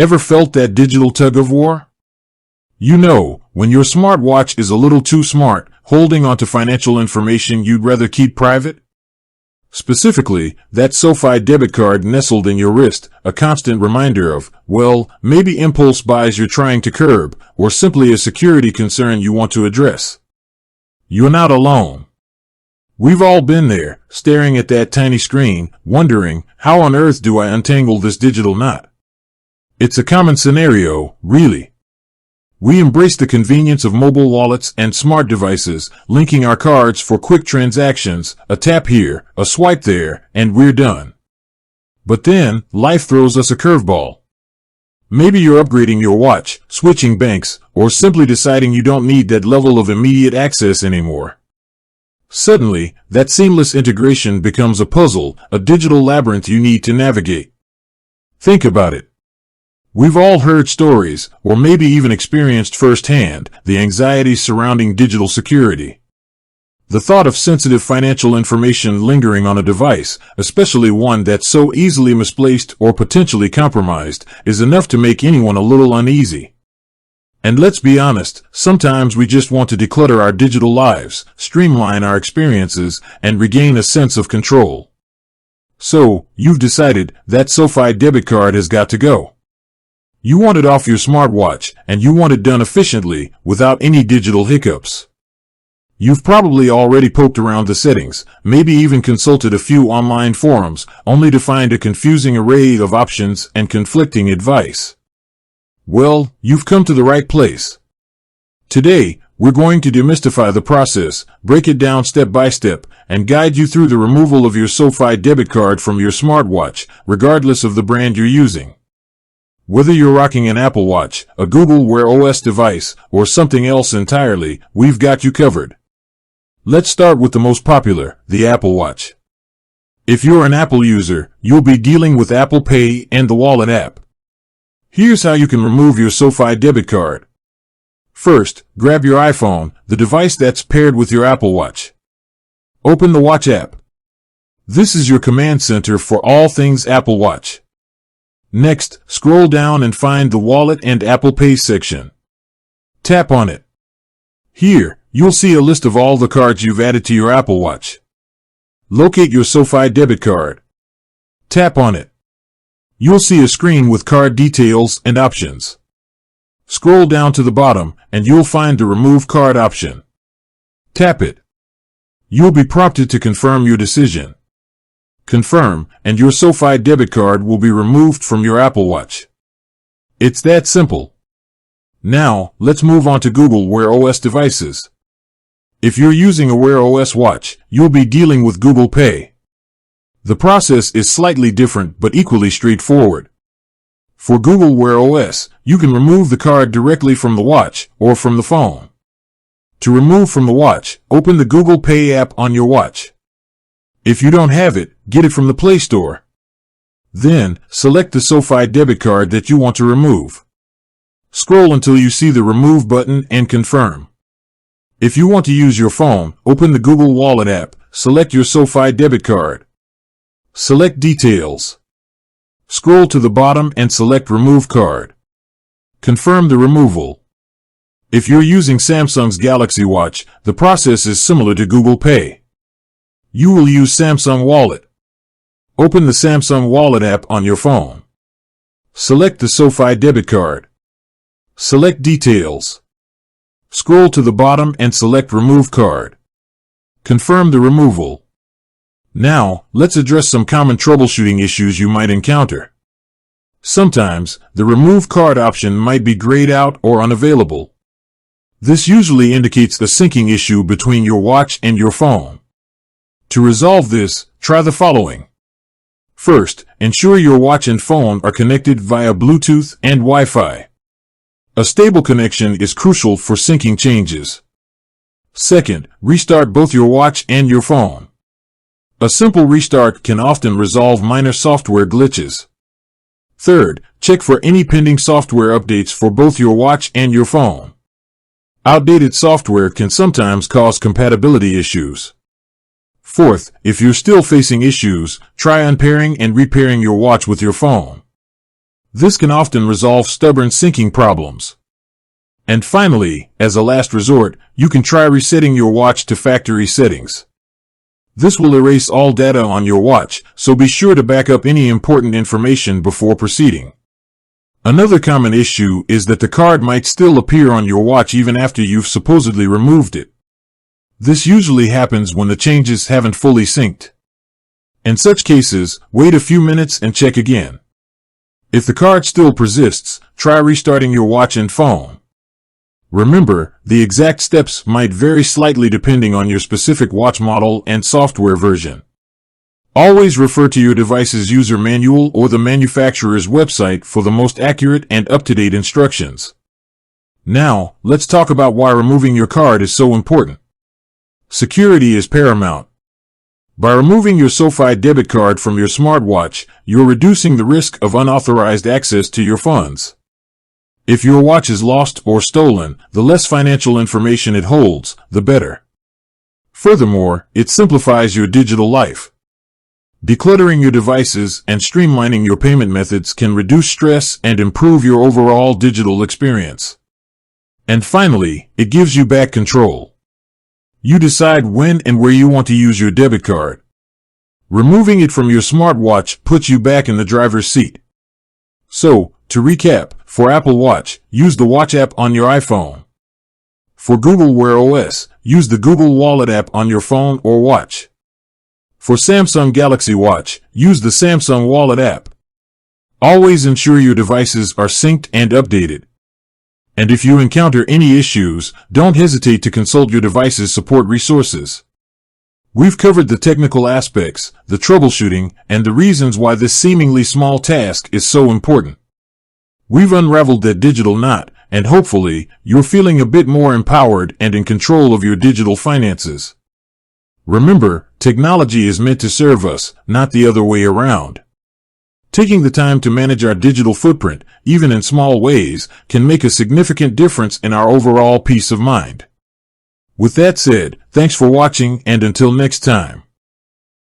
Ever felt that digital tug-of-war? You know, when your smartwatch is a little too smart, holding onto financial information you'd rather keep private? Specifically, that SoFi debit card nestled in your wrist, a constant reminder of, well, maybe impulse buys you're trying to curb, or simply a security concern you want to address. You're not alone. We've all been there, staring at that tiny screen, wondering, how on earth do I untangle this digital knot? It's a common scenario, really. We embrace the convenience of mobile wallets and smart devices, linking our cards for quick transactions, a tap here, a swipe there, and we're done. But then, life throws us a curveball. Maybe you're upgrading your watch, switching banks, or simply deciding you don't need that level of immediate access anymore. Suddenly, that seamless integration becomes a puzzle, a digital labyrinth you need to navigate. Think about it. We've all heard stories, or maybe even experienced firsthand, the anxieties surrounding digital security. The thought of sensitive financial information lingering on a device, especially one that's so easily misplaced or potentially compromised, is enough to make anyone a little uneasy. And let's be honest, sometimes we just want to declutter our digital lives, streamline our experiences, and regain a sense of control. So, you've decided that SoFi debit card has got to go. You want it off your smartwatch, and you want it done efficiently, without any digital hiccups. You've probably already poked around the settings, maybe even consulted a few online forums, only to find a confusing array of options and conflicting advice. Well, you've come to the right place. Today, we're going to demystify the process, break it down step by step, and guide you through the removal of your SoFi debit card from your smartwatch, regardless of the brand you're using. Whether you're rocking an Apple Watch, a Google Wear OS device, or something else entirely, we've got you covered. Let's start with the most popular, the Apple Watch. If you're an Apple user, you'll be dealing with Apple Pay and the Wallet app. Here's how you can remove your SoFi debit card. First, grab your iPhone, the device that's paired with your Apple Watch. Open the Watch app. This is your command center for all things Apple Watch. Next, scroll down and find the Wallet and Apple Pay section. Tap on it. Here, you'll see a list of all the cards you've added to your Apple Watch. Locate your SoFi debit card. Tap on it. You'll see a screen with card details and options. Scroll down to the bottom, and you'll find the Remove Card option. Tap it. You'll be prompted to confirm your decision. Confirm, and your SoFi debit card will be removed from your Apple Watch. It's that simple. Now, let's move on to Google Wear OS devices. If you're using a Wear OS watch, you'll be dealing with Google Pay. The process is slightly different but equally straightforward. For Google Wear OS, you can remove the card directly from the watch or from the phone. To remove from the watch, open the Google Pay app on your watch. If you don't have it, get it from the Play Store. Then, select the SoFi debit card that you want to remove. Scroll until you see the Remove button and confirm. If you want to use your phone, open the Google Wallet app, select your SoFi debit card. Select Details. Scroll to the bottom and select Remove Card. Confirm the removal. If you're using Samsung's Galaxy Watch, the process is similar to Google Pay. You will use Samsung Wallet. Open the Samsung Wallet app on your phone. Select the SoFi debit card. Select Details. Scroll to the bottom and select Remove Card. Confirm the removal. Now, let's address some common troubleshooting issues you might encounter. Sometimes, the Remove Card option might be grayed out or unavailable. This usually indicates a syncing issue between your watch and your phone. To resolve this, try the following. First, ensure your watch and phone are connected via Bluetooth and Wi-Fi. A stable connection is crucial for syncing changes. Second, restart both your watch and your phone. A simple restart can often resolve minor software glitches. Third, check for any pending software updates for both your watch and your phone. Outdated software can sometimes cause compatibility issues. Fourth, if you're still facing issues, try unpairing and repairing your watch with your phone. This can often resolve stubborn syncing problems. And finally, as a last resort, you can try resetting your watch to factory settings. This will erase all data on your watch, so be sure to back up any important information before proceeding. Another common issue is that the card might still appear on your watch even after you've supposedly removed it. This usually happens when the changes haven't fully synced. In such cases, wait a few minutes and check again. If the card still persists, try restarting your watch and phone. Remember, the exact steps might vary slightly depending on your specific watch model and software version. Always refer to your device's user manual or the manufacturer's website for the most accurate and up-to-date instructions. Now, let's talk about why removing your card is so important. Security is paramount. By removing your SoFi debit card from your smartwatch, you're reducing the risk of unauthorized access to your funds. If your watch is lost or stolen, the less financial information it holds, the better. Furthermore, it simplifies your digital life. Decluttering your devices and streamlining your payment methods can reduce stress and improve your overall digital experience. And finally, it gives you back control. You decide when and where you want to use your debit card. Removing it from your smartwatch puts you back in the driver's seat. So, to recap, for Apple Watch, use the Watch app on your iPhone. For Google Wear OS, use the Google Wallet app on your phone or watch. For Samsung Galaxy Watch, use the Samsung Wallet app. Always ensure your devices are synced and updated. And if you encounter any issues, don't hesitate to consult your device's support resources. We've covered the technical aspects, the troubleshooting, and the reasons why this seemingly small task is so important. We've unraveled that digital knot, and hopefully, you're feeling a bit more empowered and in control of your digital finances. Remember, technology is meant to serve us, not the other way around. Taking the time to manage our digital footprint, even in small ways, can make a significant difference in our overall peace of mind. With that said, thanks for watching, and until next time.